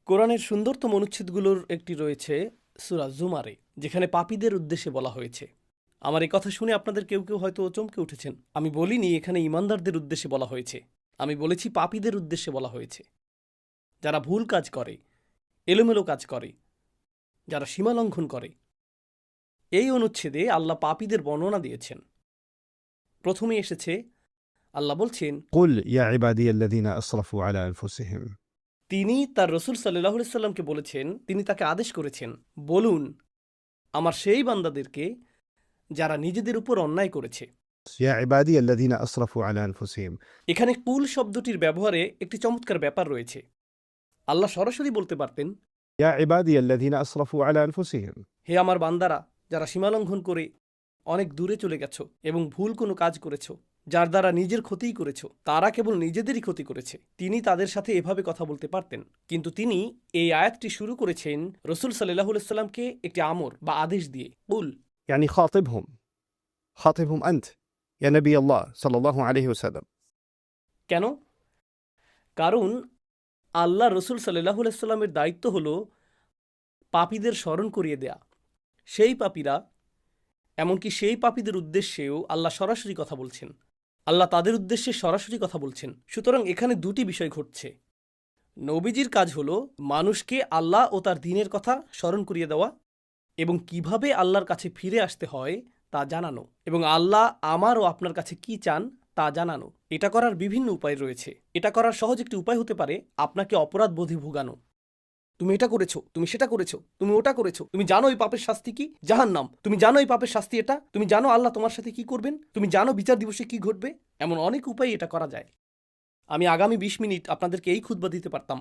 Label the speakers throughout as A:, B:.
A: কোরআনের সুন্দরতম অনুচ্ছেদগুলোর একটি রয়েছে সূরা জুমারে, যেখানে পাপীদের উদ্দেশ্যে বলা হয়েছে। আমার এই কথা শুনে আপনাদের কেউ কেউ হয়তো চমকে উঠেছেন। আমি বলিনি এখানে ঈমানদারদের উদ্দেশ্যে বলা হয়েছে, আমি বলেছি পাপীদের উদ্দেশ্যে বলা হয়েছে। যারা ভুল কাজ করে, এলোমেলো কাজ করে, যারা সীমালঙ্ঘন করে। এই অনুচ্ছেদে আল্লাহ পাপীদের বর্ণনা দিয়েছেন। প্রথমে এসেছে আল্লাহ বলছেন,
B: قل يا عبادي الذين أسرفوا على أنفسهم
A: তিনি তার রসুল সাল্লাল্লাহু আলাইহি সাল্লামকে বলেছেন, তিনি তাকে আদেশ করেছেন, বলুন আমার সেই বান্দাদেরকে যারা নিজেদের উপর অন্যায় করেছে।
B: يا عبادي الذين أسرفوا على أنفسهم
A: এখানে কুল শব্দটির ব্যবহারে একটি চমৎকার ব্যাপার রয়েছে। আল্লাহ সরাসরি বলতে পারতেন,
B: يا عبادي الذين أسرفوا على أنفسهم
A: হে আমার বান্দারা যারা সীমালঙ্ঘন করে অনেক দূরে চলে গেছো এবং ভুল কোনো কাজ করেছো, যার দ্বারা নিজের ক্ষতিই করেছো, তারা কেবল নিজেদেরই ক্ষতি করেছে। তিনি তাদের সাথে এভাবে কথা বলতে পারতেন, কিন্তু তিনি এই আয়াতটি শুরু করেছেন রসুল সাল্লাল্লাহু আলাইহি সাল্লামকে একটি আমর বা আদেশ দিয়ে। কুল
B: يعني خاطبهم أنت يا نبي الله صلى الله عليه وسلم
A: কেন? কারণ আল্লাহ রসুল সাল্লাল্লাহু আলাইহি সাল্লামের দায়িত্ব হলো পাপীদের স্মরণ করিয়ে দেয়া। সেই পাপীরা, এমনকি সেই পাপীদের উদ্দেশ্যেও আল্লাহ সরাসরি কথা বলছেন। আল্লাহ তাদের উদ্দেশ্যে সরাসরি কথা বলছেন। সুতরাং এখানে দুটি বিষয় ঘটছে। নবীজির কাজ হলো মানুষকে আল্লাহ ও তার দ্বীনের কথা স্মরণ করিয়ে দেওয়া এবং কিভাবে আল্লাহর কাছে ফিরে আসতে হয় তা জানানো, এবং আল্লাহ আমার ও আপনার কাছে কি চান তা জানানো। এটা করার বিভিন্ন উপায় রয়েছে। এটা করার সহজ একটি উপায় হতে পারে আপনাকে অপরাধ বোধে ভোগানো। তুমি এটা করেছো, তুমি সেটা করেছো, তুমি ওটা করেছো, তুমি জানো এই পাপের শাস্তি কি? জাহান্নাম। তুমি জানো এই পাপের শাস্তি এটা, তুমি জানো আল্লাহ তোমার সাথে কি করবেন, তুমি জানো বিচার দিবসে কি ঘটবে। এমন অনেক উপায় এটা করা যায়। আমি আগামী ২০ মিনিট আপনাদেরকে এই খুতবা দিতে পারতাম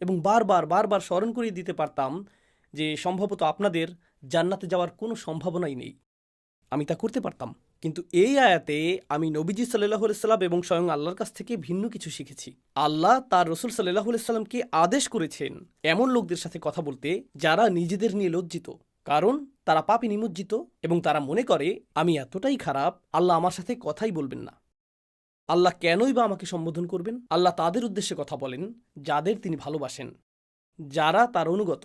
A: এবং বারবার বারবার স্মরণ করিয়ে দিতে পারতাম যে সম্ভবত আপনাদের জান্নাতে যাওয়ার কোনো সম্ভাবনাই নেই। আমি তা করতে পারতাম, কিন্তু এই আয়াতে আমি নবীজি সাল্লাল্লাহু আলাইহি সাল্লাম এবং স্বয়ং আল্লাহর কাছ থেকে ভিন্ন কিছু শিখেছি। আল্লাহ তার রসুল সাল্লাল্লাহু আলাইহি সাল্লামকে আদেশ করেছেন এমন লোকদের সাথে কথা বলতে যারা নিজেদের নিয়ে লজ্জিত, কারণ তারা পাপে নিমজ্জিত এবং তারা মনে করে আমি এতটাই খারাপ, আল্লাহ আমার সাথে কথাই বলবেন না। আল্লাহ কেনই বা আমাকে সম্বোধন করবেন? আল্লাহ তাদের উদ্দেশ্যে কথা বলেন যাদের তিনি ভালোবাসেন, যারা তার অনুগত।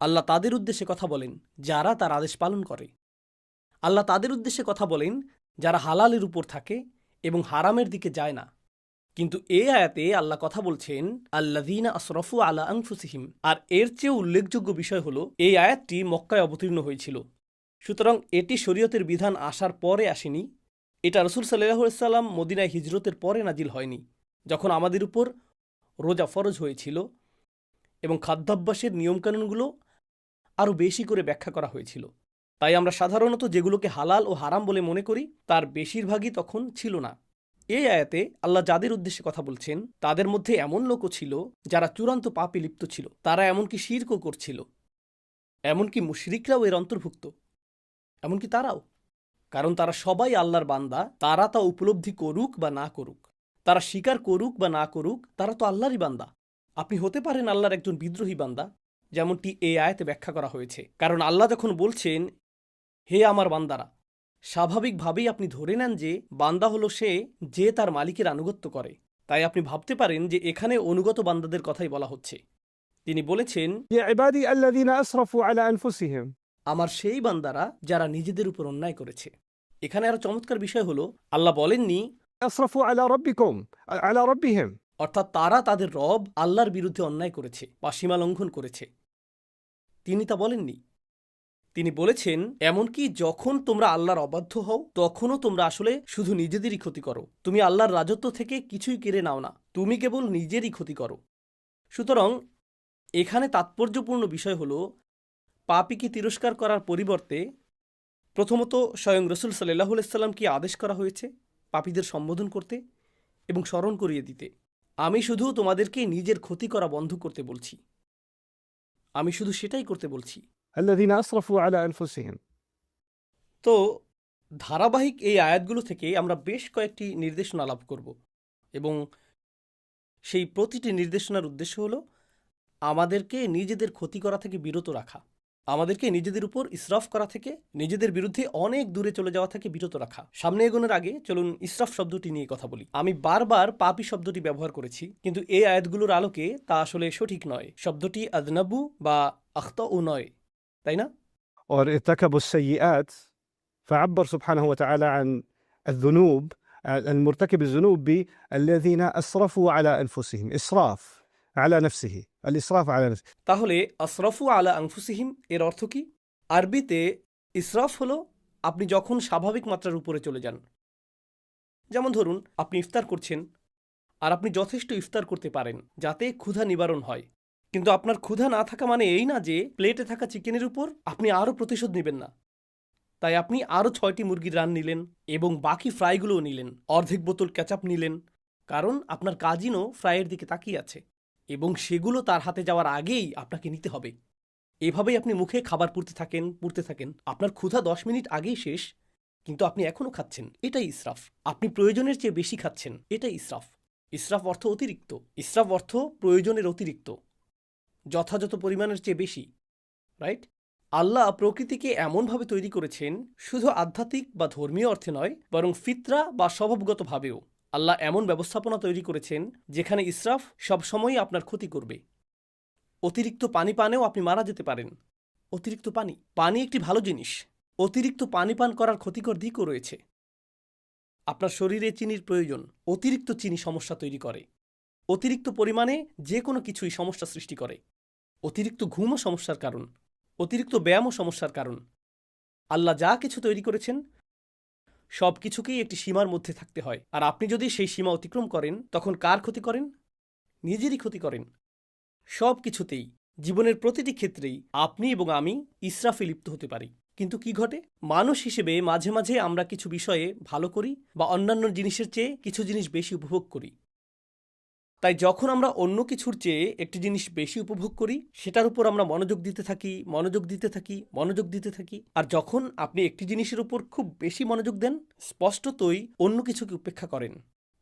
A: আল্লাহ তাদের উদ্দেশ্যে কথা বলেন যারা তার আদেশ পালন করে। আল্লাহ তাদের উদ্দেশ্যে কথা বলেন যারা হালালের উপর থাকে এবং হারামের দিকে যায় না। কিন্তু এই আয়াতে আল্লাহ কথা বলছেন আল্লাযীনা আসরাফু আলা আনফুসিহিম। আর এর চেয়ে উল্লেখযোগ্য বিষয় হলো এই আয়াতটি মক্কায় অবতীর্ণ হয়েছিল। সুতরাং এটি শরীয়তের বিধান আসার পরে আসেনি। এটা রসুল সাল্লাল্লাহু আলাইহি সাল্লাম মদিনায় হিজরতের পরে নাজিল হয়নি, যখন আমাদের উপর রোজা ফরজ হয়েছিল এবং খাদ্যাভ্যাসের নিয়মকানুনগুলো আরও বেশি করে ব্যাখ্যা করা হয়েছিল। তাই আমরা সাধারণত যেগুলোকে হালাল ও হারাম বলে মনে করি তার বেশিরভাগই তখন ছিল না। এই আয়াতে আল্লাহ যাদের উদ্দেশ্যে কথা বলছেন তাদের মধ্যে এমন লোকও ছিল যারা চূড়ান্ত পাপে লিপ্ত ছিল। তারা এমনকি শিরকও করছিল, এমনকি মুশরিকরাও এর অন্তর্ভুক্ত, এমনকি তারাও। কারণ তারা সবাই আল্লাহর বান্দা, তারা তা উপলব্ধি করুক বা না করুক, তারা স্বীকার করুক বা না করুক, তারা তো আল্লাহরই বান্দা। আপনি হতে পারেন আল্লাহর একজন বিদ্রোহী বান্দা, যেমনটি এই আয়াতে ব্যাখ্যা করা হয়েছে। কারণ আল্লাহ যখন বলছেন হে আমার বান্দারা, স্বাভাবিকভাবেই আপনি ধরে নেন যে বান্দা হলো সে যে তার মালিকের আনুগত্য করে। তাই আপনি ভাবতে পারেন যে এখানে অনুগত বান্দাদের কথাই বলা হচ্ছে। তিনি বলেছেন,
B: يا عبادي الذين أسرفوا على أنفسهم
A: আমার সেই বান্দারা যারা নিজেদের উপর অন্যায় করেছে। এখানে আরো চমৎকার বিষয় হলো আল্লাহ বলেননি
B: أسرفوا على ربهم
A: অর্থাৎ তারা তাদের রব আল্লাহর বিরুদ্ধে অন্যায় করেছে বা সীমা লঙ্ঘন করেছে। তিনি তা বলেননি। তিনি বলেছেন এমনকি যখন তোমরা আল্লাহর অবাধ্য হও তখনও তোমরা আসলে শুধু নিজেদেরই ক্ষতি করো। তুমি আল্লাহর রাজত্ব থেকে কিছুই কেড়ে নাও না, তুমি কেবল নিজেরই ক্ষতি করো। সুতরাং এখানে তাৎপর্যপূর্ণ বিষয় হলো পাপীকে তিরস্কার করার পরিবর্তে প্রথমত স্বয়ং রসুল সাল্লাল্লাহু আলাইহি সাল্লামকে আদেশ করা হয়েছে পাপীদের সম্বোধন করতে এবং স্মরণ করিয়ে দিতে, আমি শুধু তোমাদেরকে নিজের ক্ষতি করা বন্ধ করতে বলছি, আমি শুধু সেটাই করতে বলছি।
B: الذين أسرفوا على أنفسهم
A: তো ধারাবাহিক এই আয়াতগুলো থেকে আমরা বেশ কয়েকটি নির্দেশনা লাভ করব এবং সেই প্রতিটি নির্দেশনার উদ্দেশ্য হলো আমাদেরকে নিজেদের ক্ষতি করা থেকে বিরত রাখা। আমাদেরকে নিজেদের উপর ইসরাফ করা থেকে, নিজেদের বিরুদ্ধে অনেক দূরে চলে যাওয়া থেকে বিরত রাখা। সামনে এগোনোর আগে চলুন ইসরাফ শব্দটি নিয়ে কথা বলি। আমি বারবার পাপী শব্দটি ব্যবহার করেছি, কিন্তু এই আয়াতগুলোর আলোকে তা আসলে সঠিক নয়। শব্দটি আদনাবু বা আখতাউ নয়, তাই না?
B: और ارتكبوا السيئات فعبر سبحانه وتعالى عن الذنوب المرتكب الذنوب بالذين أسرفوا على أنفسهم إسراف على نفسه الإسراف على نفسه
A: তাহলে আসরাফু আলা আনফুসিহিম এর অর্থ কি? আরবিতে ইসরাফ হলো আপনি যখন স্বাভাবিক মাত্রার উপরে চলে যান। যেমন ধরুন, আপনি ইফতার করছেন, আর আপনি যথেষ্ট ইফতার করতে পারেন যাতে ক্ষুধা নিবারণ হয়, কিন্তু আপনার ক্ষুধা না থাকা মানে এই না যে প্লেটে থাকা চিকেনের উপর আপনি আরও প্রতিশোধ নেবেন না। তাই আপনি আরও 6টি মুরগির রান নিলেন এবং বাকি ফ্রাইগুলোও নিলেন, অর্ধেক বোতল ক্যাচাপ নিলেন, কারণ আপনার কাজিনও ফ্রাইয়ের দিকে তাকিয়ে আছে এবং সেগুলো তার হাতে যাওয়ার আগেই আপনাকে নিতে হবে। এভাবেই আপনি মুখে খাবার পুড়তে থাকেন। আপনার ক্ষুধা 10 মিনিট আগেই শেষ, কিন্তু আপনি এখনও খাচ্ছেন। এটাই ইসরাফ। আপনি প্রয়োজনের চেয়ে বেশি খাচ্ছেন, এটাই ইসরাফ। ইসরাফ অর্থ অতিরিক্ত। ইসরাফ অর্থ প্রয়োজনের অতিরিক্ত, যথাযথ পরিমাণের চেয়ে বেশি, রাইট? আল্লাহ প্রকৃতিকে এমনভাবে তৈরি করেছেন, শুধু আধ্যাত্মিক বা ধর্মীয় অর্থে নয়, বরং ফিতরা বা স্বভাবগতভাবেও আল্লাহ এমন ব্যবস্থাপনা তৈরি করেছেন যেখানে ইসরাফ সবসময়ই আপনার ক্ষতি করবে। অতিরিক্ত পানি পানেও আপনি মারা যেতে পারেন। অতিরিক্ত পানি একটি ভালো জিনিস। অতিরিক্ত পানি পান করার ক্ষতিকর দিকও রয়েছে। আপনার শরীরে চিনির প্রয়োজন। অতিরিক্ত চিনি সমস্যা তৈরি করে। অতিরিক্ত পরিমাণে যে কোনো কিছুই সমস্যা সৃষ্টি করে। অতিরিক্ত ঘুমও সমস্যার কারণ। অতিরিক্ত ব্যায়ামও সমস্যার কারণ। আল্লাহ যা কিছু তৈরি করেছেন সব কিছুকেই একটি সীমার মধ্যে থাকতে হয়, আর আপনি যদি সেই সীমা অতিক্রম করেন তখন কার ক্ষতি করেন? নিজেরই ক্ষতি করেন। সব কিছুতেই, জীবনের প্রতিটি ক্ষেত্রেই আপনি এবং আমি ইসরাফে লিপ্ত হতে পারি। কিন্তু কি ঘটে? মানুষ হিসেবে মাঝে মাঝে আমরা কিছু বিষয়ে ভালো করি বা অন্যান্য জিনিসের চেয়ে কিছু জিনিস বেশি উপভোগ করি। তাই যখন আমরা অন্য কিছুর চেয়ে একটি জিনিস বেশি উপভোগ করি, সেটার উপর আমরা মনোযোগ দিতে থাকি। আর যখন আপনি একটি জিনিসের উপর খুব বেশি মনোযোগ দেন, স্পষ্টতই অন্য কিছুকে উপেক্ষা করেন,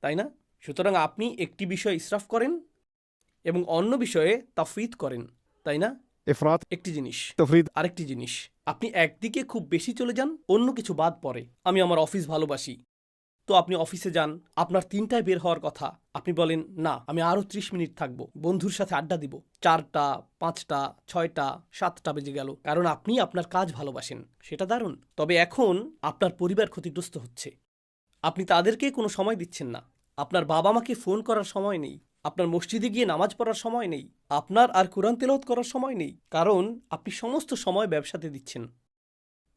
A: তাই না? সুতরাং আপনি একটি বিষয়ে ইসরাফ করেন এবং অন্য বিষয়ে তাফরিত করেন, তাই না?
B: إفراط
A: একটি জিনিস,
B: تفريط
A: আরেকটি জিনিস। আপনি একদিকে খুব বেশি চলে যান, অন্য কিছু বাদ পড়ে। আমি আমার অফিস ভালোবাসি, তো আপনি অফিসে যান, আপনার 3টায় বের হওয়ার কথা, আপনি বলেন না, আমি আরও 30 মিনিট থাকবো, বন্ধুর সাথে আড্ডা দিব। 4টা, 5টা, 6টা, 7টা বেজে গেল, কারণ আপনি আপনার কাজ ভালোবাসেন। সেটা দারুণ। তবে এখন আপনার পরিবার ক্ষতিগ্রস্ত হচ্ছে। আপনি তাদেরকে কোনো সময় দিচ্ছেন না। আপনার বাবা মাকে ফোন করার সময় নেই। আপনার মসজিদে গিয়ে নামাজ পড়ার সময় নেই। আপনার আর কোরআন তেলাওয়াত করার সময় নেই, কারণ আপনি সমস্ত সময় ব্যবসাতে দিচ্ছেন,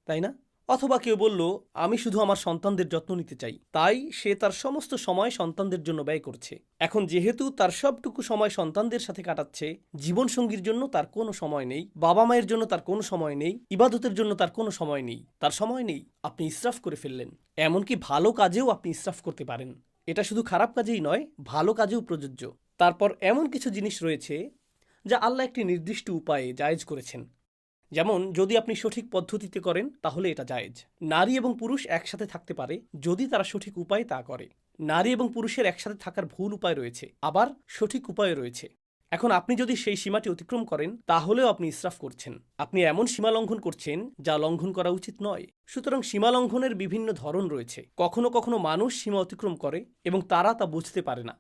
A: তাই না? অথবা কেউ বলল, আমি শুধু আমার সন্তানদের যত্ন নিতে চাই, তাই সে তার সমস্ত সময় সন্তানদের জন্য ব্যয় করছে। এখন যেহেতু তার সবটুকু সময় সন্তানদের সাথে কাটাচ্ছে, জীবনসঙ্গীর জন্য তার কোনো সময় নেই, বাবা মায়ের জন্য তার কোনো সময় নেই, ইবাদতের জন্য তার কোনো সময় নেই, তার সময় নেই। আপনি ইসরাফ করে ফেললেন। এমনকি ভালো কাজেও আপনি ইসরাফ করতে পারেন। এটা শুধু খারাপ কাজেই নয়, ভালো কাজেও প্রযোজ্য। তারপর এমন কিছু জিনিস রয়েছে যা আল্লাহ একটি নির্দিষ্ট উপায়ে জায়েজ করেছেন। যেমন, যদি আপনি সঠিক পদ্ধতিতে করেন তাহলে এটা জায়েজ। নারী এবং পুরুষ একসাথে থাকতে পারে যদি তারা সঠিক উপায়ে তা করে। নারী এবং পুরুষের একসাথে থাকার ভুল উপায় রয়েছে, আবার সঠিক উপায় রয়েছে। এখন আপনি যদি সেই সীমাটি অতিক্রম করেন তাহলেও আপনি ইসরাফ করছেন। আপনি এমন সীমা লঙ্ঘন করছেন যা লঙ্ঘন করা উচিত নয়। সুতরাং সীমা লঙ্ঘনের বিভিন্ন ধরন রয়েছে। কখনো কখনো মানুষ সীমা অতিক্রম করে এবং তারা তা বুঝতে পারে না।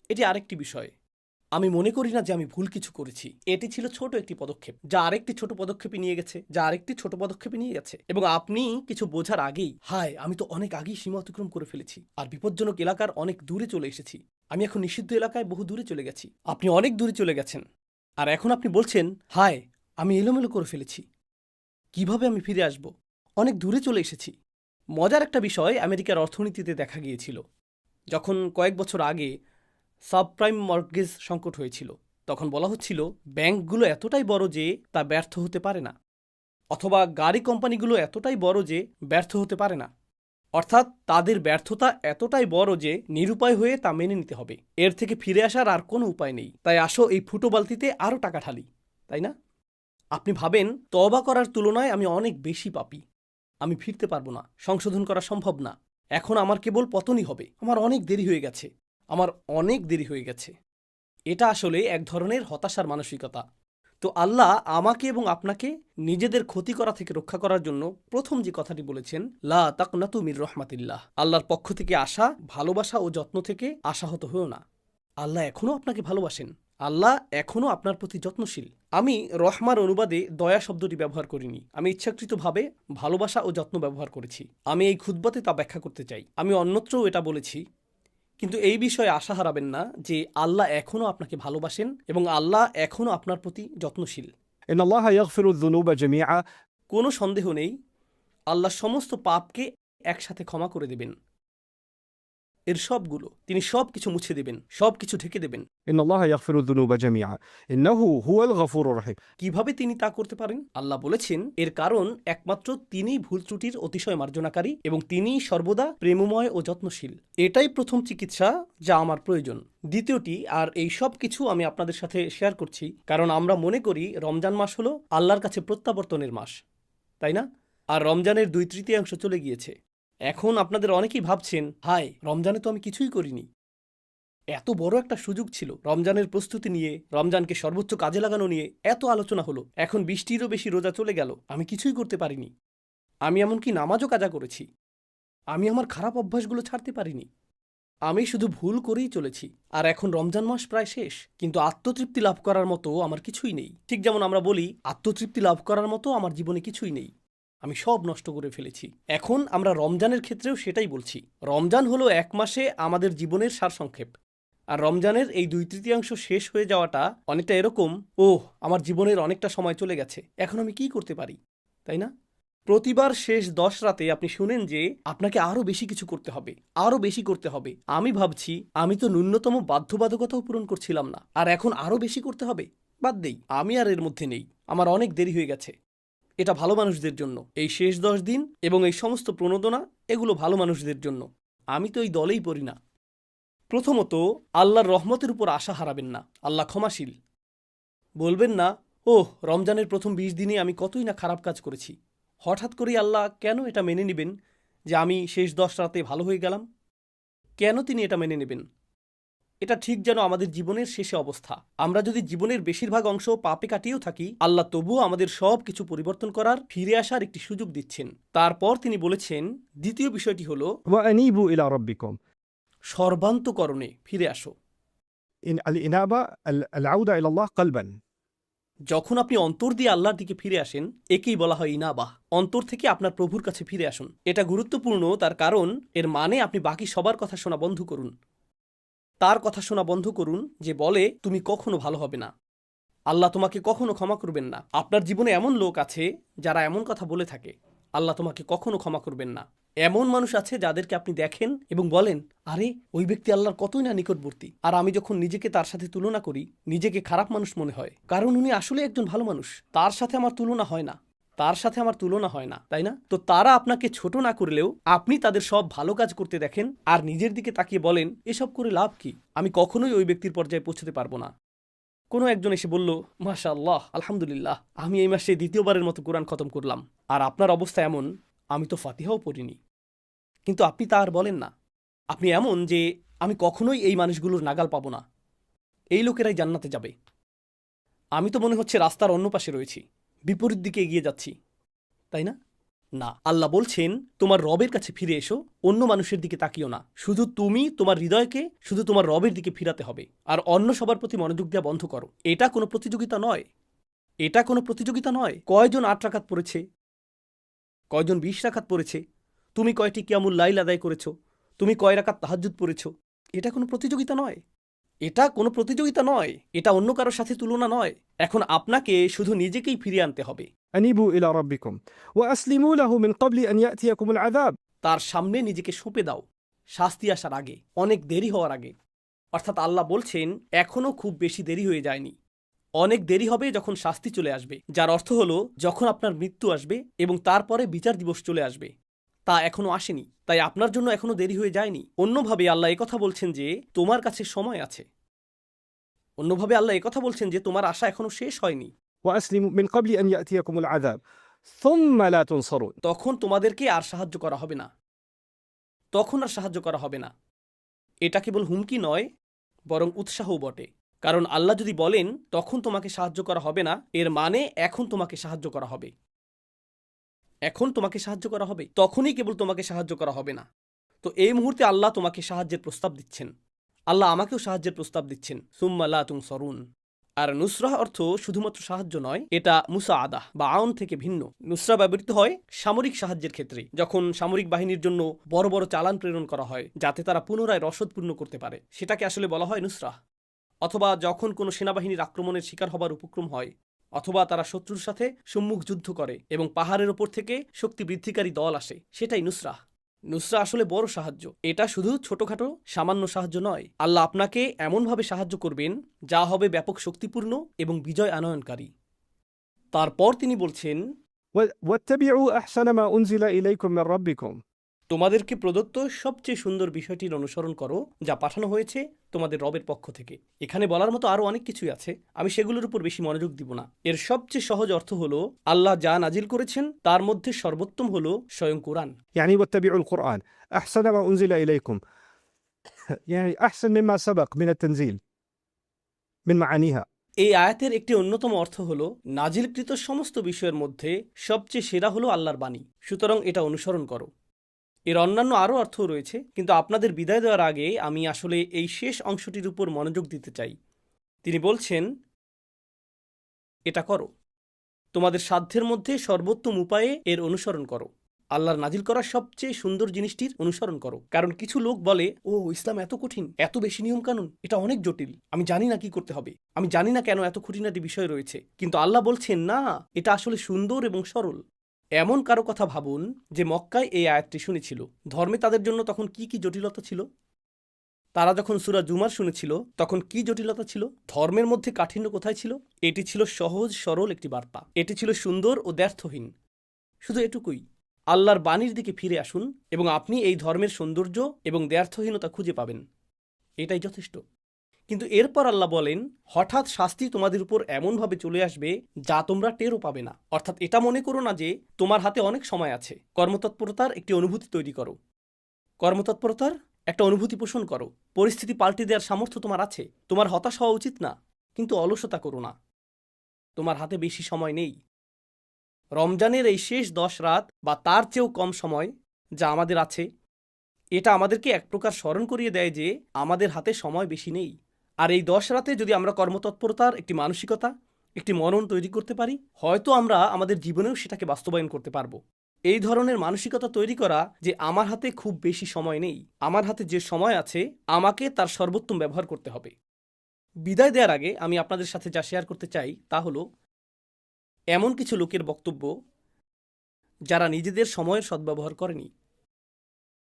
A: এটি আরেকটি বিষয়। আমি মনে করি না যে আমি ভুল কিছু করেছি। এটি ছিল ছোট একটি পদক্ষেপ, যা আরেকটি ছোট পদক্ষেপে নিয়ে গেছে, এবং আপনি কিছু বোঝার আগেই, হায়, আমি তো অনেক আগেই সীমা অতিক্রম করে ফেলেছি আর বিপজ্জনক এলাকার অনেক দূরে চলে এসেছি। আমি এখন নিষিদ্ধ এলাকায় বহু দূরে চলে গেছি। আপনি অনেক দূরে চলে গেছেন, আর এখন আপনি বলছেন, হায়, আমি এলোমেলো করে ফেলেছি, কিভাবে আমি ফিরে আসব? অনেক দূরে চলে এসেছি। মজার একটা বিষয় আমেরিকার অর্থনীতিতে দেখা গিয়েছিল। যখন কয়েক বছর আগে সাবপ্রাইম মর্টগেজ সংকট হয়েছিল, তখন বলা হচ্ছিল ব্যাংকগুলো এতটাই বড় যে তা ব্যর্থ হতে পারে না, অথবা গাড়ি কোম্পানিগুলো এতটাই বড় যে ব্যর্থ হতে পারে না। অর্থাৎ তাদের ব্যর্থতা এতটাই বড় যে নিরুপায় হয়ে তা মেনে নিতে হবে। এর থেকে ফিরে আসার আর কোনো উপায় নেই। তাই আসো এই ফুটো বালতিতে আরও টাকা ঢালি, তাই না? আপনি ভাবেন, তওবা করার তুলনায় আমি অনেক বেশি পাপী, আমি ফিরতে পারবো না, সংশোধন করা সম্ভব না, এখন আমার কেবল পতনই হবে, আমার অনেক দেরি হয়ে গেছে। এটা আসলে এক ধরনের হতাশার মানসিকতা। তো আল্লাহ আমাকে এবং আপনাকে নিজেদের ক্ষতি করা থেকে রক্ষা করার জন্য প্রথম যে কথাটি বলেছেন, লা তাকনাতু মির রহমাতিল্লাহ, আল্লাহর পক্ষ থেকে আসা ভালোবাসা ও যত্ন থেকে আশাহত হয়েও না। আল্লাহ এখনও আপনাকে ভালোবাসেন, আল্লাহ এখনও আপনার প্রতি যত্নশীল। আমি রহমার অনুবাদে দয়া শব্দটি ব্যবহার করিনি, আমি ইচ্ছাকৃতভাবে ভালোবাসা ও যত্ন ব্যবহার করেছি। আমি এই খুতবাতে তা ব্যাখ্যা করতে চাই। আমি অন্যত্রও এটা বলেছি, কিন্তু এই বিষয়ে আশা হারাবেন না যে আল্লাহ এখনও আপনাকে ভালোবাসেন এবং আল্লাহ এখনও আপনার প্রতি যত্নশীল।
B: إن الله يغفر الذنوب جميعا
A: কোনো সন্দেহ নেই আল্লাহ সমস্ত পাপকে একসাথে ক্ষমা করে দেবেন, এর সবগুলো, তিনি সব কিছু মুছে দেবেন, সব কিছু ঢেকে দেবেন।
B: إن الله يغفر الذنوب جميعا إنه هو الغفور الرحيم
A: কিভাবে তিনি তা করতে পারেন? আল্লাহ বলেছেন এর কারণ একমাত্র তিনিই ভুল ত্রুটির অতিশয় মার্জনাকারী এবং তিনিই সর্বদা প্রেমময় ও যত্নশীল। এটাই প্রথম চিকিৎসা যা আমার প্রয়োজন। দ্বিতীয়টি, আর এই সব কিছু আমি আপনাদের সাথে শেয়ার করছি কারণ আমরা মনে করি রমজান মাস হলো আল্লাহর কাছে প্রত্যাবর্তনের মাস, তাই না? আর রমজানের 2/3 চলে গিয়েছে। এখন আপনাদের অনেকেই ভাবছেন, হায়, রমজানে তো আমি কিছুই করিনি। এত বড় একটা সুযোগ ছিল, রমজানের প্রস্তুতি নিয়ে, রমজানকে সর্বোচ্চ কাজে লাগানো নিয়ে এত আলোচনা হলো, এখন 20টিরও বেশি রোজা চলে গেল, আমি কিছুই করতে পারিনি। আমি এমনকি নামাজও কাজা করেছি, আমি আমার খারাপ অভ্যাসগুলো ছাড়তে পারিনি, আমি শুধু ভুল করেই চলেছি। আর এখন রমজান মাস প্রায় শেষ, কিন্তু আত্মতৃপ্তি লাভ করার মতো আমার কিছুই নেই। ঠিক যেমন আমরা বলি আত্মতৃপ্তি লাভ করার মতো আমার জীবনে কিছুই নেই, আমি সব নষ্ট করে ফেলেছি। এখন আমরা রমজানের ক্ষেত্রেও সেটাই বলছি। রমজান হলো 1 মাসে আমাদের জীবনের সারসংক্ষেপ, আর রমজানের এই 2/3 শেষ হয়ে যাওয়াটা অনেকটা এরকম, ওহ, আমার জীবনের অনেকটা সময় চলে গেছে, এখন আমি কি করতে পারি, তাই না? প্রতিবার শেষ 10 রাতে আপনি শুনেন যে আপনাকে আরও বেশি কিছু করতে হবে, আরও বেশি করতে হবে। আমি ভাবছি আমি তো ন্যূনতম বাধ্যবাধকতাও পূরণ করছিলাম না, আর এখন আরও বেশি করতে হবে। বাদ দেই, আমি আর এর মধ্যে নেই, আমার অনেক দেরি হয়ে গেছে। এটা ভালো মানুষদের জন্য, এই শেষ 10 দিন এবং এই সমস্ত প্রণোদনা, এগুলো ভালো মানুষদের জন্য। আমি তো এই দলেই পড়ি না। প্রথমত, আল্লাহর রহমতের উপর আশা হারাবেন না, আল্লাহ ক্ষমাশীল। বলবেন না, ওহ, রমজানের প্রথম 20 দিনে আমি কতই না খারাপ কাজ করেছি, হঠাৎ করেই আল্লাহ কেন এটা মেনে নেবেন যে আমি শেষ 10 রাতে ভালো হয়ে গেলাম? কেন তিনি এটা মেনে নেবেন? এটা ঠিক যেন আমাদের জীবনের শেষে অবস্থা। আমরা যদি জীবনের বেশিরভাগ অংশ পাপে কাটিয়েও থাকি, আল্লাহ তবুও আমাদের সব কিছু পরিবর্তন করার, ফিরে আসার একটি সুযোগ দিচ্ছেন। তারপর তিনি বলেছেন, দ্বিতীয় বিষয়টি হলো
B: وأنيبوا إلى ربكم
A: সর্বান্তকরণে ফিরে আসো।
B: الإنابة العودة إلى الله قلبا
A: যখন আপনি অন্তর দিয়ে আল্লাহর দিকে ফিরে আসেন, একেই বলা হয় ইনাবাহ। অন্তর থেকে আপনার প্রভুর কাছে ফিরে আসুন। এটা গুরুত্বপূর্ণ, তার কারণ এর মানে আপনি বাকি সবার কথা শোনা বন্ধ করুন। তার কথা শোনা বন্ধ করুন যে বলে তুমি কখনো ভালো হবে না, আল্লাহ তোমাকে কখনো ক্ষমা করবেন না। আপনার জীবনে এমন লোক আছে যারা এমন কথা বলে থাকে, আল্লাহ তোমাকে কখনো ক্ষমা করবেন না। এমন মানুষ আছে যাদেরকে আপনি দেখেন এবং বলেন, আরে, ওই ব্যক্তি আল্লাহর কতই না নিকটবর্তী, আর আমি যখন নিজেকে তার সাথে তুলনা করি, নিজেকে খারাপ মানুষ মনে হয়, কারণ উনি আসলে একজন ভালো মানুষ। তার সাথে আমার তুলনা হয় না, তার সাথে আমার তুলনা হয় না, তাই না? তো তারা আপনাকে ছোট না করলেও আপনি তাদের সব ভালো কাজ করতে দেখেন আর নিজের দিকে তাকিয়ে বলেন, এসব করে লাভ কি, আমি কখনোই ওই ব্যক্তির পর্যায়ে পৌঁছতে পারবো না। কোনো একজন এসে বলল, মাশাআল্লাহ, আলহামদুলিল্লাহ, আমি এই মাসে দ্বিতীয়বারের মতো কোরআন খতম করলাম, আর আপনার অবস্থা এমন, আমি তো ফাতিহাও পড়িনি। কিন্তু আপনি তা আর বলেন না। আপনি এমন যে আমি কখনোই এই মানুষগুলোর নাগাল পাবো না, এই লোকেরাই জান্নাতে যাবে। আমি তো মনে হচ্ছে রাস্তার অন্য পাশে রয়েছি, বিপরীত দিকে এগিয়ে যাচ্ছি, তাই না? না, আল্লাহ বলছেন তোমার রবের কাছে ফিরে এসো, অন্য মানুষের দিকে তাকিও না। শুধু তুমি তোমার হৃদয়কে শুধু তোমার রবের দিকে ফিরাতে হবে, আর অন্য সবার প্রতি মনোযোগ দেওয়া বন্ধ করো। এটা কোনো প্রতিযোগিতা নয়, এটা কোনো প্রতিযোগিতা নয়। কয়জন 8 রাকাত পড়েছে, কয়জন 20 রাকাত পড়েছে, তুমি কয়টি কিয়ামুল লাইল আদায় করেছ, তুমি কয় রাকাত তাহাজ্জুদ পড়েছ, এটা কোনো প্রতিযোগিতা নয়। এটা কোনো প্রতিযোগিতা নয়, এটা অন্য কারোর সাথে তুলনা নয়। এখন আপনাকে শুধু নিজেকেই ফিরিয়ে আনতে হবে।
B: أنيبوا إلى ربكم وأسلموا له من قبل أن يأتيكم العذاب
A: তার সামনে নিজেকে সঁপে দাও, শাস্তি আসার আগে, অনেক দেরি হওয়ার আগে। অর্থাৎ আল্লাহ বলছেন এখনও খুব বেশি দেরি হয়ে যায়নি, অনেক দেরি হবে যখন শাস্তি চলে আসবে, যার অর্থ হলো যখন আপনার মৃত্যু আসবে এবং তারপরে বিচার দিবস চলে আসবে। তা এখনো আসেনি, তাই আপনার জন্য এখনো দেরি হয়ে যায়নি। অন্যভাবে আল্লাহ একথা বলছেন যে তোমার কাছে সময় আছে, অন্যভাবে আল্লাহ একথা বলছেন যে তোমার আশা এখনো শেষ হয়নি।
B: وأسلموا من قبل أن يأتيكم العذاب ثم لا تنصرون
A: তখন তোমাদেরকে আর সাহায্য করা হবে না, তখন আর সাহায্য করা হবে না। এটা কেবল হুমকি নয়, বরং উৎসাহও বটে। কারণ আল্লাহ যদি বলেন তখন তোমাকে সাহায্য করা হবে না, এর মানে এখন তোমাকে সাহায্য করা হবে। এখন তোমাকে সাহায্য করা হবে, তখনই কেবল তোমাকে সাহায্য করা হবে না। তো এই মুহূর্তে আল্লাহ তোমাকে সাহায্যের প্রস্তাব দিচ্ছেন, আল্লাহ আমাকেও সাহায্যের প্রস্তাব দিচ্ছেন। সুম্মা লা তুনসরুন। আর নুসরাহ অর্থ শুধুমাত্র সাহায্য নয়, এটা মুসাআদাহ বা আউন থেকে ভিন্ন। নুসরা ব্যবহৃত হয় সামরিক সাহায্যের ক্ষেত্রে, যখন সামরিক বাহিনীর জন্য বড় বড় চালান প্রেরণ করা হয় যাতে তারা পুনরায় রসদ পূর্ণ করতে পারে, সেটাকে আসলে বলা হয় নুসরাহ। অথবা যখন কোনো সেনাবাহিনীর আক্রমণের শিকার হবার উপক্রম হয়, অথবা তারা শত্রুর সাথে সম্মুখ যুদ্ধ করে এবং পাহাড়ের ওপর থেকে শক্তি বৃদ্ধিকারী দল আসে, সেটাই নুসরাহ। নুসরা আসলে বড় সাহায্য, এটা শুধু ছোটখাটো সামান্য সাহায্য নয়। আল্লাহ আপনাকে এমনভাবে সাহায্য করবেন যা হবে ব্যাপক শক্তিপূর্ণ এবং বিজয় আনয়নকারী। তারপর তিনি বলছেন,
B: واتبعوا أحسن ما أنزل إليكم من ربكم।
A: তোমাদেরকে প্রদত্ত সবচেয়ে সুন্দর বিষয়টির অনুসরণ করো যা পাঠানো হয়েছে তোমাদের রবের পক্ষ থেকে। এখানে বলার মতো আরও অনেক কিছুই আছে, আমি সেগুলোর উপর বেশি মনোযোগ দিব না। এর সবচেয়ে সহজ অর্থ হলো আল্লাহ যা নাজিল করেছেন তার মধ্যে সর্বোত্তম হলো স্বয়ং কোরআন।
B: يعني واتبعوا القرآن أحسن ما أنزل إليكم، يعني أحسن مما سبق من التنزيل من معانيها।
A: এই আয়াতের একটি অন্যতম অর্থ হলো নাজিলকৃত সমস্ত বিষয়ের মধ্যে সবচেয়ে সেরা হলো আল্লাহর বাণী, সুতরাং এটা অনুসরণ করো। এর অন্যান্য আরও অর্থও রয়েছে, কিন্তু আপনাদের বিদায় দেওয়ার আগে আমি আসলে এই শেষ অংশটির উপর মনোযোগ দিতে চাই। তিনি বলছেন, এটা করো, তোমাদের সাধ্যের মধ্যে সর্বোত্তম উপায়ে এর অনুসরণ করো। আল্লাহর নাজিল করা সবচেয়ে সুন্দর জিনিসটির অনুসরণ করো। কারণ কিছু লোক বলে, ও ইসলাম এত কঠিন, এত বেশি নিয়মকানুন, এটা অনেক জটিল, আমি জানি না কি করতে হবে, আমি জানি না কেন এত খুঁটিনাটি বিষয় রয়েছে। কিন্তু আল্লাহ বলছেন, না, এটা আসলে সুন্দর এবং সরল। এমন কারো কথা ভাবুন যে মক্কায় এই আয়াতটি শুনেছিল। ধর্মে তাদের জন্য তখন কি কি জটিলতা ছিল? তারা যখন সূরা জুমার শুনেছিল তখন কি জটিলতা ছিল? ধর্মের মধ্যে কাঠিন্য কোথায় ছিল? এটি ছিল সহজ সরল একটি বার্তা, এটি ছিল সুন্দর ও দ্ব্যর্থহীন। শুধু এটুকুই। আল্লাহর বাণীর দিকে ফিরে আসুন এবং আপনি এই ধর্মের সৌন্দর্য এবং দ্ব্যর্থহীনতা খুঁজে পাবেন। এটাই যথেষ্ট। কিন্তু এরপর আল্লাহ বলেন, হঠাৎ শাস্তি তোমাদের উপর এমনভাবে চলে আসবে যা তোমরা টেরও পাবে না। অর্থাৎ এটা মনে করো না যে তোমার হাতে অনেক সময় আছে। কর্মতৎপরতার একটি অনুভূতি তৈরি করো, কর্মতৎপরতার একটা অনুভূতি পোষণ করো। পরিস্থিতি পাল্টে দেওয়ার সামর্থ্য তোমার আছে। তোমার হতাশ হওয়া উচিত না, কিন্তু অলসতা করো না। তোমার হাতে বেশি সময় নেই। রমজানের এই শেষ 10 রাত বা তার চেয়েও কম সময় যা আমাদের আছে, এটা আমাদেরকে এক প্রকার স্মরণ করিয়ে দেয় যে আমাদের হাতে সময় বেশি নেই। আর এই 10 রাতে যদি আমরা কর্মতৎপরতার একটি মানসিকতা, একটি মনন তৈরি করতে পারি, হয়তো আমরা আমাদের জীবনেও সেটাকে বাস্তবায়ন করতে পারবো। এই ধরনের মানসিকতা তৈরি করা যে আমার হাতে খুব বেশি সময় নেই, আমার হাতে যে সময় আছে আমাকে তার সর্বোত্তম ব্যবহার করতে হবে। বিদায় দেওয়ার আগে আমি আপনাদের সাথে যা শেয়ার করতে চাই তা হলো এমন কিছু লোকের বক্তব্য যারা নিজেদের সময়ের সদ্ব্যবহার করেনি।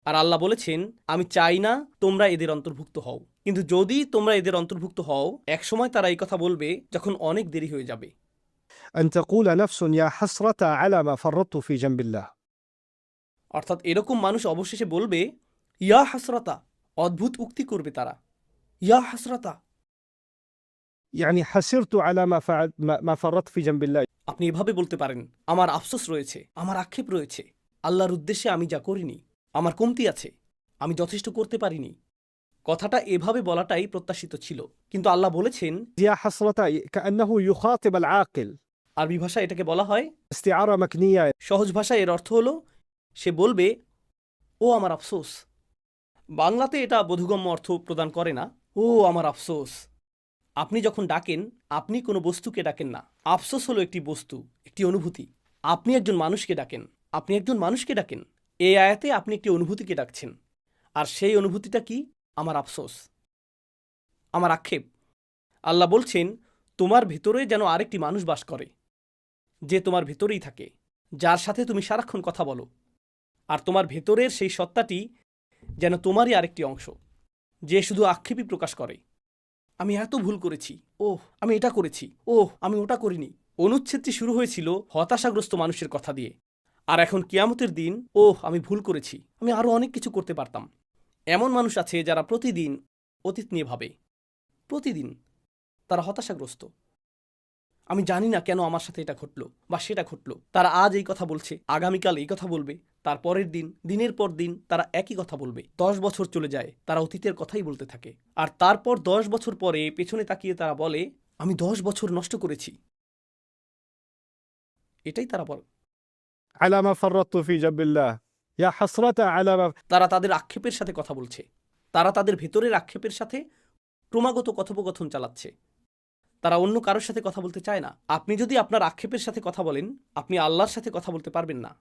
A: আর আল্লাহ বলেছেন, আমি চাই না তোমরা এদের অন্তর্ভুক্ত হও। কিন্তু যদি তোমরা এদের অন্তর্ভুক্ত হও, একসময় তারা এই কথা বলবে যখন অনেক দেরি হয়ে যাবে।
B: أن تقول نفس يا حسرة على ما فرطت في جنب الله।
A: অর্থাৎ এরকম মানুষ অবশেষে বলবে, ইয়া হাসরাতা, অদ্ভুত উক্তি করবে তারা, ইয়া হাসরাতা।
B: يعني حسرت على ما فرطت في جنب الله।
A: আপনি এভাবে বলতে পারেন, আমার আফসোস রয়েছে, আমার আক্ষেপ রয়েছে, আল্লাহর উদ্দেশ্যে আমি যা করিনি, আমার কমতি আছে, আমি যথেষ্ট করতে পারিনি। কথাটা এভাবে বলাটাই প্রত্যাশিত ছিল, কিন্তু আল্লাহ বলেছেন,
B: يا حسرة كأنه يخاطب العاقل،
A: আরবি ভাষায় এটাকে বলা হয়
B: استعارة مكنية।
A: সহজ ভাষায় এর অর্থ হলো সে বলবে, ও আমার আফসোস। বাংলাতে এটা বোধগম্য অর্থ প্রদান করে না। ও আমার আফসোস। আপনি যখন ডাকেন, আপনি কোনো বস্তুকে ডাকেন না। আফসোস হলো একটি বস্তু, একটি অনুভূতি। আপনি একজন মানুষকে ডাকেন, আপনি একজন মানুষকে ডাকেন। এই আয়াতে আপনি একটি অনুভূতিকে ডাকছেন। আর সেই অনুভূতিটা কি? আমার আফসোস, আমার আক্ষেপ। আল্লাহ বলছেন, তোমার ভেতরে যেন আরেকটি মানুষ বাস করে, যে তোমার ভেতরেই থাকে, যার সাথে তুমি সারাক্ষণ কথা বলো। আর তোমার ভেতরের সেই সত্তাটি যেন তোমারই আরেকটি অংশ, যে শুধু আক্ষেপই প্রকাশ করে। আমি এত ভুল করেছি, ওহ আমি এটা করেছি, ওহ আমি ওটা করিনি। অনুচ্ছেদটি শুরু হয়েছিল হতাশাগ্রস্ত মানুষের কথা দিয়ে, আর এখন কিয়ামতের দিন, ওহ আমি ভুল করেছি, আমি আরও অনেক কিছু করতে পারতাম। এমন মানুষ আছে যারা প্রতিদিন অতীত নিয়ে ভাবে, প্রতিদিন তারা হতাশাগ্রস্ত। আমি জানি না কেন আমার সাথে এটা ঘটলো বা সেটা ঘটলো। তারা আজ এই কথা বলছে, আগামীকাল এই কথা বলবে, তার পরের দিন, দিনের পর দিন তারা একই কথা বলবে। 10 বছর চলে যায়, তারা অতীতের কথাই বলতে থাকে। আর তারপর 10 বছর পরে পেছনে তাকিয়ে তারা বলে, আমি 10 বছর নষ্ট করেছি। এটাই তারা বলে।
B: على ما فرطت في جنب الله يا حسرة على ما
A: তারা তাদের আক্ষেপের সাথে কথা বলছে, তারা তাদের ভেতরের আক্ষেপের সাথে ক্রমাগত কথোপকথন চালাচ্ছে। তারা অন্য কারোর সাথে কথা বলতে চায় না। আপনি যদি আপনার আক্ষেপের সাথে কথা বলেন, আপনি আল্লাহর সাথে কথা বলতে পারবেন না।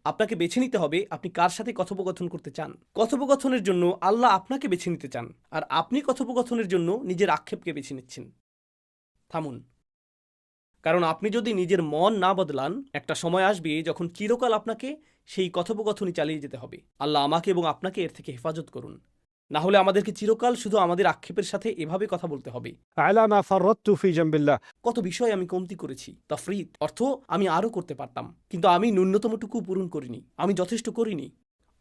A: আপনাকে বেছে নিতে হবে আপনি কার সাথে কথোপকথন করতে চান। কথোপকথনের জন্য আল্লাহ আপনাকে বেছে নিতে চান, আর আপনি কথোপকথনের জন্য নিজের আক্ষেপকে বেছে নিচ্ছেন। থামুন। কারণ আপনি যদি নিজের মন না বদলান, একটা সময় আসবে যখন চিরকাল আপনাকে সেই কথোপকথনই চালিয়ে যেতে হবে। আল্লাহ আমাকে এবং আপনাকে এর থেকে হেফাজত করুন। না হলে আমাদেরকে চিরকাল শুধু আমাদের আক্ষেপের সাথে এভাবে কথা বলতে হবে।
B: على ما فرطت في جنب الله
A: কত বিষয় আমি কমতি করেছি। তাফরিত অর্থ আমি আরও করতে পারতাম, কিন্তু আমি ন্যূনতমটুকু পূরণ করিনি, আমি যথেষ্ট করিনি।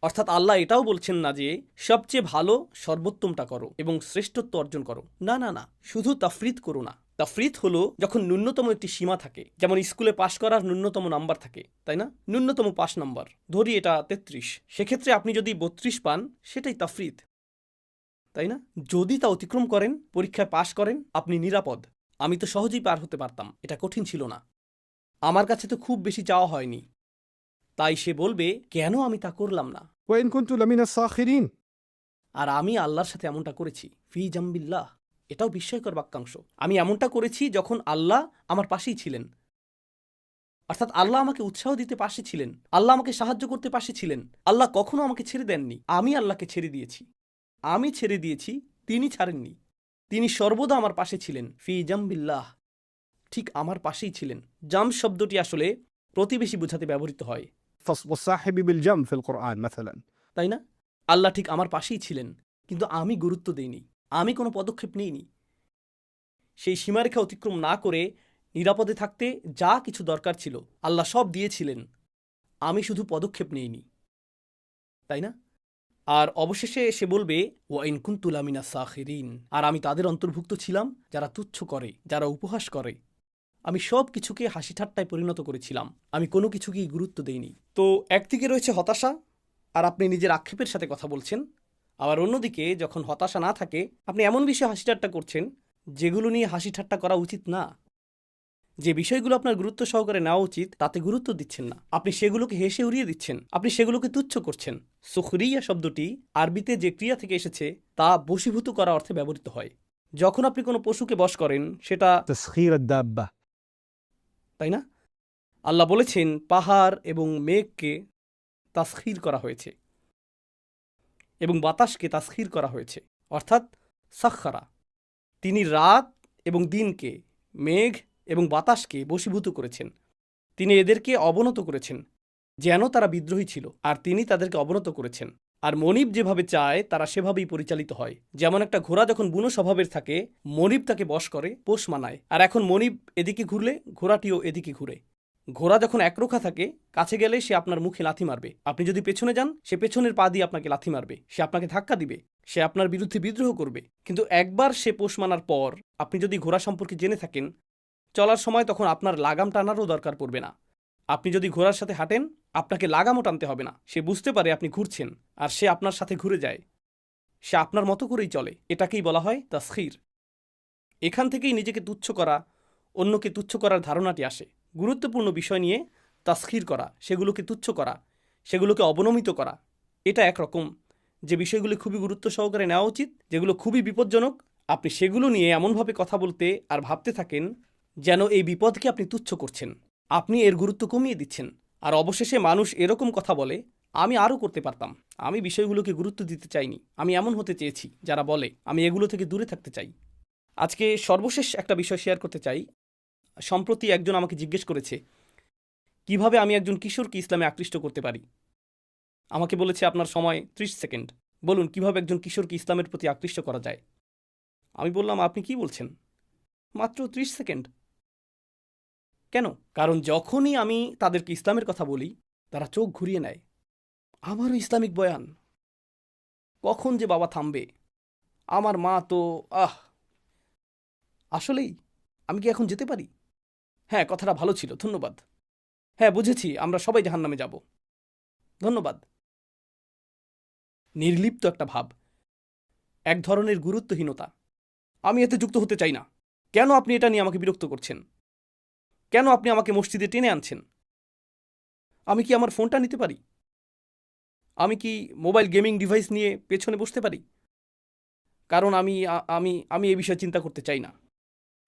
A: অর্থাৎ আল্লাহ এটাও বলছেন না যে সবচেয়ে ভালো সর্বোত্তমটা করো এবং শ্রেষ্ঠত্ব অর্জন করো। না না না, শুধু তাফরিত করো না। তাফরিত হলো যখন ন্যূনতম একটি সীমা থাকে, যেমন স্কুলে পাশ করার ন্যূনতম নাম্বার থাকে, তাই না? ন্যূনতম পাস নাম্বার ধরি এটা 33, সেক্ষেত্রে আপনি যদি 32 পান সেটাই তাফরিত, তাই না? যদি তা অতিক্রম করেন, পরীক্ষায় পাশ করেন, আপনি নিরাপদ। আমি তো সহজেই পার হতে পারতাম, এটা কঠিন ছিল না, আমার কাছে তো খুব বেশি চাওয়া হয়নি। তাই সে বলবে, কেন আমি তা করলাম না?
B: وإن كنت لمن الساخرين
A: আর আমি আল্লাহর সাথে এমনটা করেছি, ফি জাম্বিল্লাহ। এটাও বিস্ময়কর বাক্যাংশ। আমি এমনটা করেছি যখন আল্লাহ আমার পাশেই ছিলেন। অর্থাৎ আল্লাহ আমাকে উৎসাহ দিতে পাশে ছিলেন, আল্লাহ আমাকে সাহায্য করতে পাশে ছিলেন। আল্লাহ কখনো আমাকে ছেড়ে দেননি, আমি আল্লাহকে ছেড়ে দিয়েছি। আমি ছেড়ে দিয়েছি, তিনি ছাড়েননি। তিনি সর্বদা আমার পাশে ছিলেন, ফি জাম্বিল্লাহ, ঠিক আমার পাশেই ছিলেন। জাম শব্দটি আসলে প্রতিবেশী বোঝাতে ব্যবহৃত হয়,
B: والصاحب بالجنب في القرآن مثلا
A: তাই না? আল্লাহ ঠিক আমার পাশেই ছিলেন, কিন্তু আমি গুরুত্ব দেইনি, আমি কোনো পদক্ষেপ নিইনি। সেই সীমারেখা অতিক্রম না করে নিরাপদে থাকতে যা কিছু দরকার ছিল আল্লাহ সব দিয়েছিলেন, আমি শুধু পদক্ষেপ নেইনি, তাই না? আর অবশেষে সে বলবে, ওয়াইন কুনতু লামিনা সাখিরিন, আর আমি তাদের অন্তর্ভুক্ত ছিলাম যারা তুচ্ছ করে, যারা উপহাস করে। আমি সব কিছুকে হাসি ঠাট্টায় পরিণত করেছিলাম, আমি কোনো কিছুকেই গুরুত্ব দেইনি। তো একদিকে রয়েছে হতাশা, আর আপনি নিজের আক্ষেপের সাথে কথা বলছেন। আবার অন্যদিকে যখন হতাশা না থাকে, আপনি এমন বিষয়ে হাসি ঠাট্টা করছেন যেগুলো নিয়ে হাসি ঠাট্টা করা উচিত না। যে বিষয়গুলো আপনার গুরুত্ব সহকারে নেওয়া উচিত তাতে গুরুত্ব দিচ্ছেন না, আপনি সেগুলোকে হেসে উড়িয়ে দিচ্ছেন, আপনি সেগুলোকে তুচ্ছ করছেন। সুখরিয়া শব্দটি আরবিতে যে ক্রিয়া থেকে এসেছে তা বশীভূত করা অর্থে ব্যবহৃত হয়। যখন আপনি কোনো পশুকে বশ করেন, সেটা,
B: تسخير الدابة
A: তাই না? আল্লাহ বলেছেন পাহাড় এবং মেঘকে তাসখির করা হয়েছে এবং বাতাসকে তাসখির করা হয়েছে, অর্থাৎ সাখখারা। তিনি রাত এবং দিনকে, মেঘ এবং বাতাসকে বশীভূত করেছেন। তিনি এদেরকে অবনত করেছেন যেন তারা বিদ্রোহী ছিল, আর তিনি তাদেরকে অবনত করেছেন। আর মনিব যেভাবে চায় তারা সেভাবেই পরিচালিত হয়। যেমন একটা ঘোড়া যখন বুনো স্বভাবের থাকে, মনিব তাকে বশ করে, পোষ মানায়। আর এখন মনিব এদিকে ঘুরলে ঘোড়াটিও এদিকে ঘুরে। ঘোড়া যখন একরোখা থাকে, কাছে গেলে সে আপনার মুখে লাথি মারবে, আপনি যদি পেছনে যান সে পেছনের পা দিয়ে আপনাকে লাথি মারবে, সে আপনাকে ধাক্কা দিবে, সে আপনার বিরুদ্ধে বিদ্রোহ করবে। কিন্তু একবার সে পোষ মানার পর আপনি যদি ঘোড়া সম্পর্কে জেনে থাকেন, চলার সময় তখন আপনার লাগাম টানারও দরকার পড়বে না। আপনি যদি ঘোড়ার সাথে হাঁটেন, আপনাকে লাগামও টানতে হবে না। সে বুঝতে পারে আপনি ঘুরছেন, আর সে আপনার সাথে ঘুরে যায়, সে আপনার মতো করেই চলে। এটাকেই বলা হয় তাসখির। এখান থেকেই নিজেকে তুচ্ছ করা, অন্যকে তুচ্ছ করার ধারণাটি আসে। গুরুত্বপূর্ণ বিষয় নিয়ে তাসখির করা, সেগুলোকে তুচ্ছ করা, সেগুলোকে অবনমিত করা, এটা একরকম। যে বিষয়গুলি খুবই গুরুত্ব সহকারে নেওয়া উচিত, যেগুলো খুবই বিপজ্জনক, আপনি সেগুলো নিয়ে এমনভাবে কথা বলতে আর ভাবতে থাকেন যেন এই বিপদকে আপনি তুচ্ছ করছেন, আপনি এর গুরুত্ব কমিয়ে দিচ্ছেন। আর অবশেষে মানুষ এরকম কথা বলে, আমি আরও করতে পারতাম, আমি বিষয়গুলোকে গুরুত্ব দিতে চাইনি, আমি এমন হতে চেয়েছি যারা বলে, আমি এগুলো থেকে দূরে থাকতে চাই। আজকে সর্বশেষ একটা বিষয় শেয়ার করতে চাই। সম্প্রতি একজন আমাকে জিজ্ঞেস করেছে কিভাবে আমি একজন কিশোরকে ইসলামে আকৃষ্ট করতে পারি। আমাকে বলেছে, আপনার সময় 30 সেকেন্ড, বলুন কিভাবে একজন কিশোরকে ইসলামের প্রতি আকৃষ্ট করা যায়। আমি বললাম, আপনি কি বলছেন, মাত্র 30 সেকেন্ড? কেন? কারণ যখনই আমি তাদেরকে ইসলামের কথা বলি, তারা চোখ ঘুরিয়ে নেয়। আমারও ইসলামিক বয়ান, কখন যে বাবা থামবে, আমার মা তো আসলেই আমি কি এখন যেতে পারি? হ্যাঁ, কথাটা ভালো ছিল, ধন্যবাদ। হ্যাঁ বুঝেছি, আমরা সবাই জাহান্নামে যাব। ধন্যবাদ। নির্লিপ্ত একটা ভাব, এক ধরনের গুরুত্বহীনতা। আমি এতে যুক্ত হতে চাই না। কেন আপনি এটা নিয়ে আমাকে বিরক্ত করছেন? কেন আপনি আমাকে মসজিদে টেনে আনছেন? আমি কি আমার ফোনটা নিতে পারি? আমি কি মোবাইল গেমিং ডিভাইস নিয়ে পেছনে বসতে পারি? কারণ আমি এই বিষয়ে চিন্তা করতে চাই না।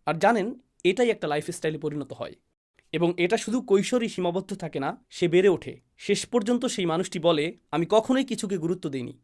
A: আর জানেন, এটাই একটা লাইফস্টাইলে পরিণত হয়। এবং এটা শুধু কৈশোরেই সীমাবদ্ধ থাকে না, সে বেড়ে ওঠে। শেষ পর্যন্ত সেই মানুষটি বলে, আমি কখনোই কিছুকে গুরুত্ব দিইনি।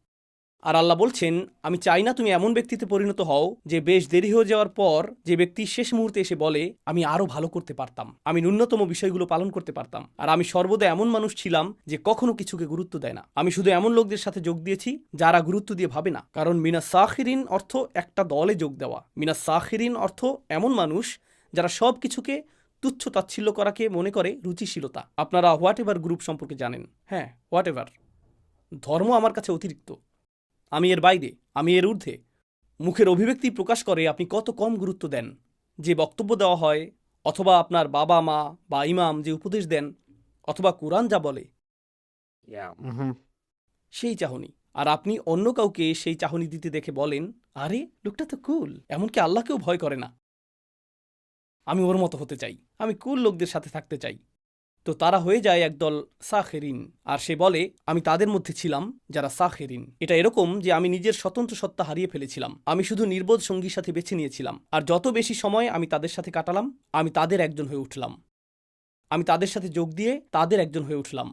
A: আর আল্লাহ বলছেন, আমি চাই না তুমি এমন ব্যক্তিতে পরিণত হও যে বেশ দেরি হয়ে যাওয়ার পর যে ব্যক্তি শেষ মুহূর্তে এসে বলে, আমি আরও ভালো করতে পারতাম, আমি ন্যূনতম বিষয়গুলো পালন করতে পারতাম। আর আমি সর্বদা এমন মানুষ ছিলাম যে কখনো কিছুকে গুরুত্ব দেয় না। আমি শুধু এমন লোকদের সাথে যোগ দিয়েছি যারা গুরুত্ব দিয়ে ভাবে না। কারণ মিনাস সাখিরিন অর্থ একটা দলে যোগ দেওয়া। মিনাস সাখিরিন অর্থ এমন মানুষ যারা সব কিছুকে তুচ্ছ তাচ্ছিল্য করাকে মনে করে রুচিশীলতা। আপনারা হোয়াট এভার গ্রুপ সম্পর্কে জানেন। হ্যাঁ, হোয়াট এভার। ধর্ম আমার কাছে অতিরিক্ত, আমি এর বাইরে, আমি এর ঊর্ধ্বে। মুখের অভিব্যক্তি প্রকাশ করে আপনি কত কম গুরুত্ব দেন। যে বক্তব্য দেওয়া হয়, অথবা আপনার বাবা মা বা ইমাম যে উপদেশ দেন, অথবা কোরআন যা বলে, সেই চাহনি। আর আপনি অন্য কাউকে সেই চাহনি দিতে দেখে বলেন, আরে লোকটা তো কুল, এমনকি আল্লাহকেও ভয় করে না, আমি ওর মতো হতে চাই, আমি কুল লোকদের সাথে থাকতে চাই। তো তারা হয়ে যায় একদল সাখেরিন। আর সে বলে, আমি তাদের মধ্যে ছিলাম যারা সাখেরিন। এটা এরকম যে আমি নিজের স্বতন্ত্র সত্তা হারিয়ে ফেলেছিলাম। আমি শুধু নির্বোধ সঙ্গীর সাথে বেছে নিয়েছিলাম। আর যত বেশি সময় আমি তাদের সাথে কাটালাম, আমি তাদের একজন হয়ে উঠলাম। আমি তাদের সাথে যোগ দিয়ে তাদের একজন হয়ে উঠলাম।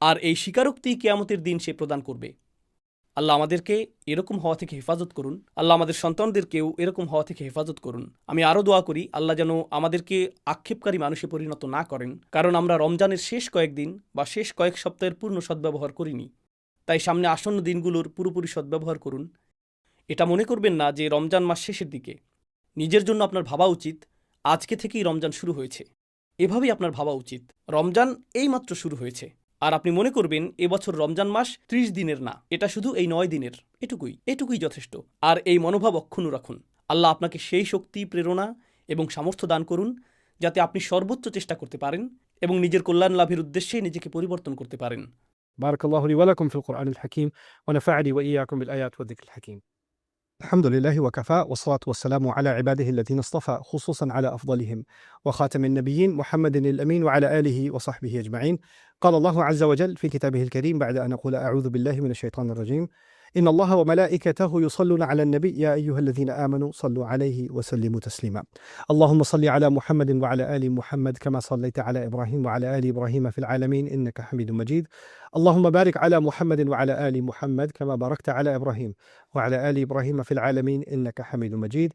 A: আর এই স্বীকারোক্তি কিয়ামতের দিন সে প্রদান করবে। আল্লাহ আমাদেরকে এরকম হওয়া থেকে হেফাজত করুন। আল্লাহ আমাদের সন্তানদেরকেও এরকম হওয়া থেকে হেফাজত করুন। আমি আরও দোয়া করি, আল্লাহ যেন আমাদেরকে আক্ষেপকারী মানুষে পরিণত না করেন। কারণ আমরা রমজানের শেষ কয়েকদিন বা শেষ কয়েক সপ্তাহের পূর্ণ সদ্ব্যবহার করিনি। তাই সামনে আসন্ন দিনগুলোর পুরোপুরি সদ্ব্যবহার করুন। এটা মনে করবেন না যে রমজান মাস শেষের দিকে। নিজের জন্য আপনার ভাবা উচিত, আজকে থেকেই রমজান শুরু হয়েছে। এভাবেই আপনার ভাবা উচিত, রমজান এইমাত্র শুরু হয়েছে। আর আপনি মনে করবেন এবছর রমজান মাস 30 দিনের না, এটা শুধু এই 9 দিনের। এটুকুই যথেষ্ট। আর এই মনোভাব অক্ষুণ্ণ রাখুন। আল্লাহ আপনাকে সেই শক্তি, প্রেরণা এবং সামর্থ্য দান করুন যাতে আপনি সর্বোচ্চ চেষ্টা করতে পারেন এবং নিজের কল্যাণ লাভের উদ্দেশ্যে নিজেকে পরিবর্তন করতে পারেন।
B: بارك الله لي ولكم في القرآن الحكيم ونفعني وإياكم بالآيات والذكر الحكيم. الحمد لله وكفى والصلاة والسلام على عباده الذين اصطفى خصوصا على أفضلهم وخاتم النبيين محمد الأمين وعلى آله وصحبه أجمعين. قال الله عز وجل في كتابه الكريم بعد أن أقول أعوذ بالله من الشيطان الرجيم: إن الله وملائكته يصلون على النبي يا أيها الذين آمنوا صلوا عليه وسلموا تسليما. اللهم صل على محمد وعلى آل محمد كما صليت على إبراهيم وعلى آل إبراهيم في العالمين إنك حميد مجيد. اللهم بارك على محمد وعلى آل محمد كما باركت على إبراهيم وعلى آل إبراهيم في العالمين إنك حميد مجيد.